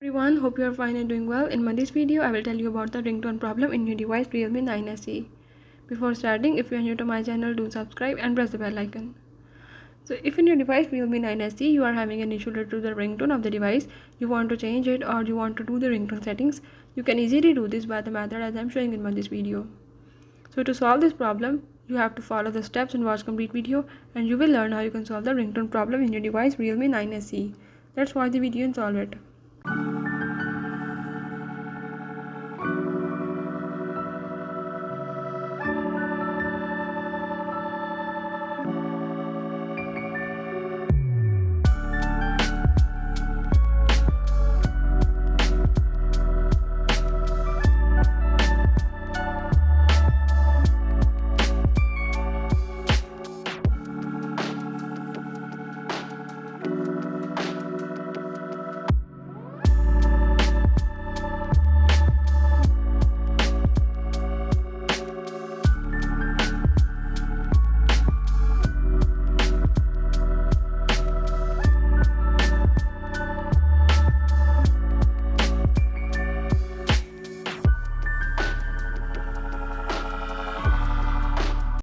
Everyone, hope you are fine and doing well. In this video, I will tell you about the ringtone problem in your device Realme 9 SE. Before starting, if you are new to my channel, do subscribe and press the bell icon. So if in your device Realme 9 SE you are having an issue related to the ringtone of the device, you want to change it or you want to do the ringtone settings, you can easily do this by the method as I am showing in this video. So to solve this problem, you have to follow the steps and watch complete video, and you will learn how you can solve the ringtone problem in your device Realme 9 SE. Let's watch the video and solve it.